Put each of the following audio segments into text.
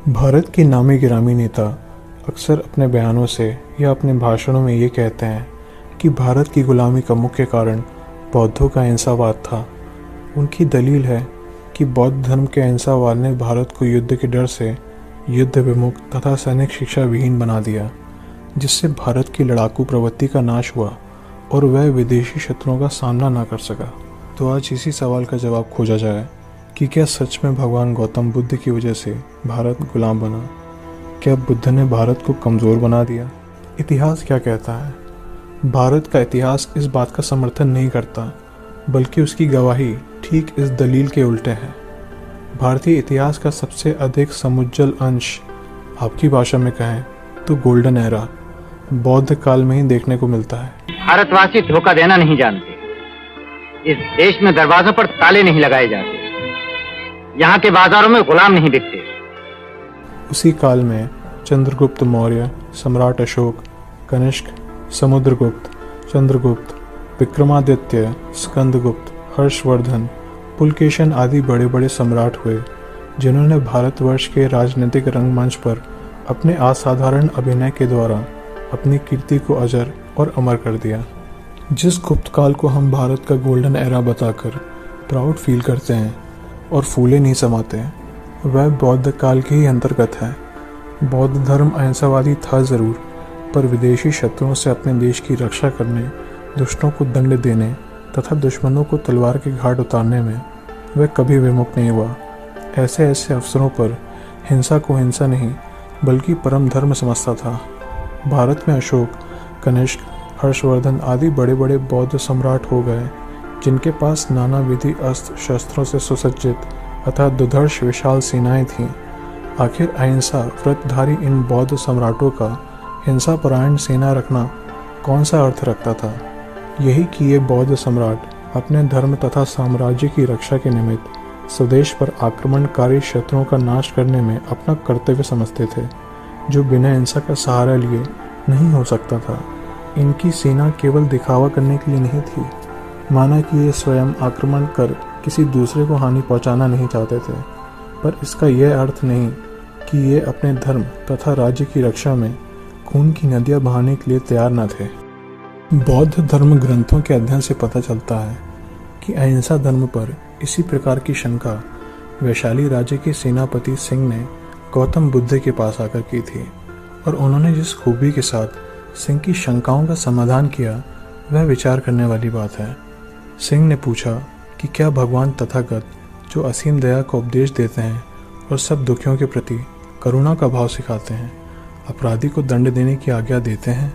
भारत के नामी गिरामी नेता अक्सर अपने बयानों से या अपने भाषणों में ये कहते हैं कि भारत की गुलामी का मुख्य कारण बौद्धों का अहिंसावाद था। उनकी दलील है कि बौद्ध धर्म के अहिंसावाद ने भारत को युद्ध के डर से युद्ध विमुख तथा सैनिक शिक्षा विहीन बना दिया, जिससे भारत की लड़ाकू प्रवृत्ति का नाश हुआ और वह विदेशी शत्रुओं का सामना न कर सका। तो आज इसी सवाल का जवाब खोजा जाए कि क्या सच में भगवान गौतम बुद्ध की वजह से भारत गुलाम बना? क्या बुद्ध ने भारत को कमज़ोर बना दिया? इतिहास क्या कहता है? भारत का इतिहास इस बात का समर्थन नहीं करता, बल्कि उसकी गवाही ठीक इस दलील के उल्टे है। भारतीय इतिहास का सबसे अधिक समुज्जल अंश, आपकी भाषा में कहें तो गोल्डन एरा, बौद्ध काल में ही देखने को मिलता है। भारतवासी धोखा देना नहीं जानते। इस देश में दरवाजों पर ताले नहीं लगाए जाते। यहाँ के बाजारों में गुलाम नहीं बिकते। उसी काल में चंद्रगुप्त मौर्य, सम्राट अशोक, कनिष्क, समुद्रगुप्त, चंद्रगुप्त, विक्रमादित्य, स्कंदगुप्त, हर्षवर्धन, पुलकेशन आदि बड़े बड़े सम्राट हुए, जिन्होंने भारतवर्ष के राजनीतिक रंगमंच पर अपने असाधारण अभिनय के द्वारा अपनी कीर्ति को अजर और अमर कर दिया। जिस गुप्त काल को हम भारत का गोल्डन एरा बताकर प्राउड फील करते हैं और फूले नहीं समाते, वह बौद्ध काल के ही अंतर्गत है। बौद्ध धर्म अहिंसावादी था ज़रूर, पर विदेशी शत्रुओं से अपने देश की रक्षा करने, दुष्टों को दंड देने तथा दुश्मनों को तलवार के घाट उतारने में वह कभी विमुख नहीं हुआ। ऐसे अवसरों पर हिंसा को हिंसा नहीं, बल्कि परम धर्म समझता था। भारत में अशोक, कनिष्क, हर्षवर्धन आदि बड़े बड़े बौद्ध सम्राट हो गए, जिनके पास नाना विधि अस्त्र शस्त्रों से सुसज्जित अतः दुर्धर्ष विशाल सेनाएं थीं। आखिर अहिंसा व्रतधारी इन बौद्ध सम्राटों का हिंसा परायण सेना रखना कौन सा अर्थ रखता था? यही कि ये बौद्ध सम्राट अपने धर्म तथा साम्राज्य की रक्षा के निमित्त स्वदेश पर आक्रमणकारी शत्रुओं का नाश करने में अपना कर्तव्य समझते थे, जो बिना हिंसा का सहारा लिए नहीं हो सकता था। इनकी सेना केवल दिखावा करने के लिए नहीं थी, माना कि ये स्वयं आक्रमण कर किसी दूसरे को हानि पहुंचाना नहीं चाहते थे, पर इसका यह अर्थ नहीं कि ये अपने धर्म तथा राज्य की रक्षा में खून की नदियां बहाने के लिए तैयार न थे। बौद्ध धर्म ग्रंथों के अध्ययन से पता चलता है कि अहिंसा धर्म पर इसी प्रकार की शंका वैशाली राज्य के सेनापति सिंह ने गौतम बुद्ध के पास आकर की थी, और उन्होंने जिस खूबी के साथ सिंह की शंकाओं का समाधान किया, वह विचार करने वाली बात है। सिंह ने पूछा कि क्या भगवान तथागत, जो असीम दया का उपदेश देते हैं और सब दुखियों के प्रति करुणा का भाव सिखाते हैं, अपराधी को दंड देने की आज्ञा देते हैं?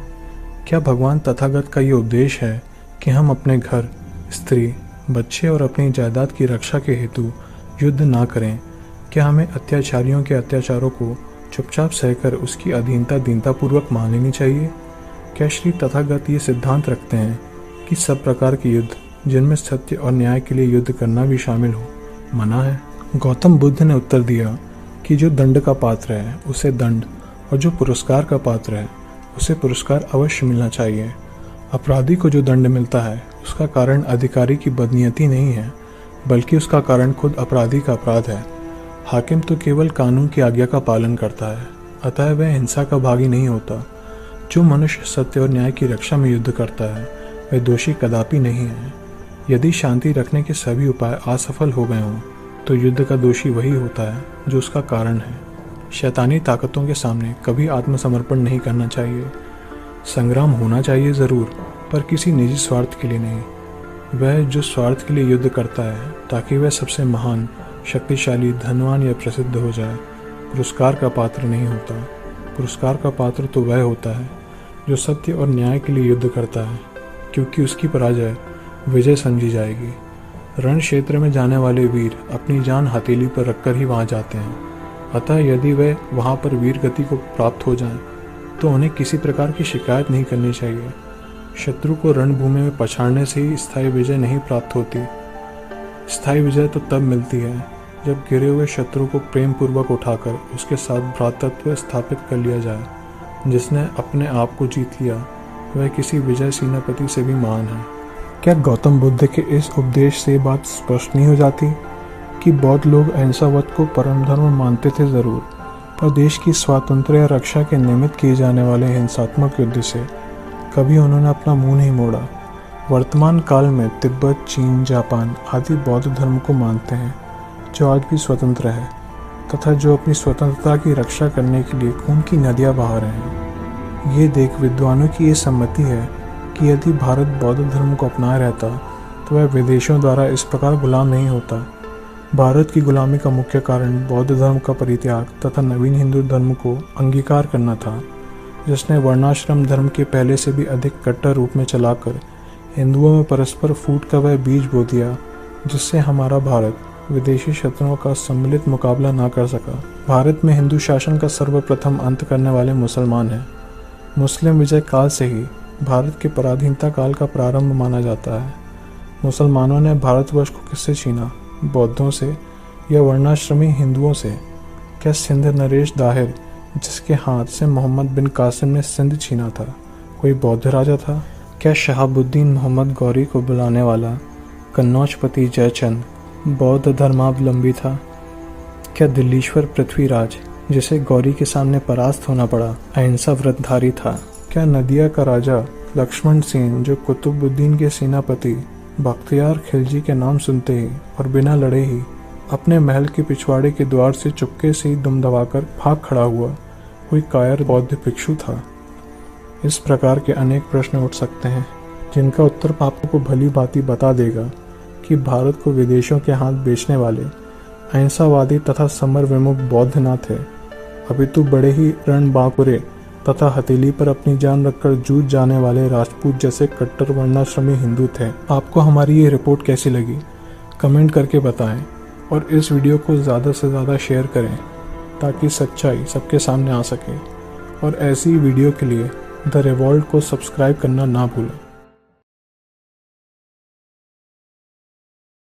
क्या भगवान तथागत का ये उपदेश है कि हम अपने घर, स्त्री, बच्चे और अपनी जायदाद की रक्षा के हेतु युद्ध ना करें? क्या हमें अत्याचारियों के अत्याचारों को चुपचाप सहकर उसकी अधीनता दीनतापूर्वक मान लेनी चाहिए? क्या श्री तथागत ये सिद्धांत रखते हैं कि सब प्रकार के युद्ध, जिनमें सत्य और न्याय के लिए युद्ध करना भी शामिल हो, मना है? गौतम बुद्ध ने उत्तर दिया कि जो दंड का पात्र है उसे दंड, और जो पुरस्कार का पात्र है उसे पुरस्कार अवश्य मिलना चाहिए। अपराधी को जो दंड मिलता है उसका कारण अधिकारी की बदनीयती नहीं है, बल्कि उसका कारण खुद अपराधी का अपराध है। हाकिम तो केवल कानून की आज्ञा का पालन करता है, अतः वह हिंसा का भागी नहीं होता। जो मनुष्य सत्य और न्याय की रक्षा में युद्ध करता है, वह दोषी कदापि नहीं है। यदि शांति रखने के सभी उपाय असफल हो गए हों, तो युद्ध का दोषी वही होता है जो उसका कारण है। शैतानी ताकतों के सामने कभी आत्मसमर्पण नहीं करना चाहिए। संग्राम होना चाहिए ज़रूर, पर किसी निजी स्वार्थ के लिए नहीं। वह जो स्वार्थ के लिए युद्ध करता है ताकि वह सबसे महान, शक्तिशाली, धनवान या प्रसिद्ध हो जाए, पुरस्कार का पात्र नहीं होता। पुरस्कार का पात्र तो वह होता है जो सत्य और न्याय के लिए युद्ध करता है, क्योंकि उसकी पराजय विजय समझी जाएगी। रण क्षेत्र में जाने वाले वीर अपनी जान हथेली पर रखकर ही वहां जाते हैं, अतः यदि वे वहां पर वीर गति को प्राप्त हो जाएं, तो उन्हें किसी प्रकार की शिकायत नहीं करनी चाहिए। शत्रु को रणभूमि में पछाड़ने से ही स्थायी विजय नहीं प्राप्त होती। स्थायी विजय तो तब मिलती है जब गिरे हुए शत्रु को प्रेम पूर्वक उठाकर उसके साथ भ्रातृत्व स्थापित कर लिया जाए। जिसने अपने आप को जीत लिया, वह किसी विजय सेनापति से भी महान है। क्या गौतम बुद्ध के इस उपदेश से बात स्पष्ट नहीं हो जाती कि बौद्ध लोग अहिंसावाद को परम धर्म मानते थे ज़रूर, पर देश की स्वातंत्र्य रक्षा के निमित्त किए जाने वाले हिंसात्मक युद्ध से कभी उन्होंने अपना मुंह नहीं मोड़ा। वर्तमान काल में तिब्बत, चीन, जापान आदि बौद्ध धर्म को मानते हैं, जो आज भी स्वतंत्र है तथा जो अपनी स्वतंत्रता की रक्षा करने के लिए खून की नदियां बहा रहे हैं। ये देख विद्वानों की ये सम्मति है कि यदि भारत बौद्ध धर्म को अपनाए रहता तो वह विदेशों द्वारा इस प्रकार गुलाम नहीं होता। भारत की गुलामी का मुख्य कारण बौद्ध धर्म का परित्याग तथा नवीन हिंदू धर्म को अंगीकार करना था, जिसने वर्णाश्रम धर्म के पहले से भी अधिक कट्टर रूप में चलाकर हिंदुओं में परस्पर फूट का वह बीज बो दिया, जिससे हमारा भारत विदेशी शत्रुओं का सम्मिलित मुकाबला ना कर सका। भारत में हिंदू शासन का सर्वप्रथम अंत करने वाले मुसलमान हैं। मुस्लिम विजय काल से ही भारत के पराधीनता काल का प्रारंभ माना जाता है। मुसलमानों ने भारतवर्ष को किससे छीना? बौद्धों से या वर्णाश्रमी हिंदुओं से? क्या सिंध नरेश दाहिर, जिसके हाथ से मोहम्मद बिन कासिम ने सिंध छीना था, कोई बौद्ध राजा था? क्या शहाबुद्दीन मोहम्मद गौरी को बुलाने वाला कन्नौजपति जयचंद बौद्ध धर्मावलंबी था? क्या दिल्लीश्वर पृथ्वीराज, जिसे गौरी के सामने परास्त होना पड़ा, अहिंसा व्रतधारी था? क्या नदिया का राजा लक्ष्मण सेन, जो कुतुबुद्दीन के सेनापति बख्तियार खिलजी के नाम सुनते ही और बिना लड़े ही अपने महल के पिछवाड़े के द्वार से चुपके से ही दुम दबाकर भाग खड़ा हुआ, कोई कायर बौद्ध भिक्षु था? इस प्रकार के अनेक प्रश्न उठ सकते हैं, जिनका उत्तर आपको भली भांति बता देगा कि भारत को विदेशों के हाथ बेचने वाले अहिंसावादी तथा समर विमुख बौद्ध न थे, अपितु बड़े ही रणबांकुरे तथा हथेली पर अपनी जान रखकर जूझ जाने वाले राजपूत जैसे कट्टर वर्णाश्रमी हिंदू थे। आपको हमारी ये रिपोर्ट कैसी लगी कमेंट करके बताएं और इस वीडियो को ज़्यादा से ज़्यादा शेयर करें ताकि सच्चाई सबके सामने आ सके। और ऐसी वीडियो के लिए द रिवॉल्ट को सब्सक्राइब करना ना भूलें।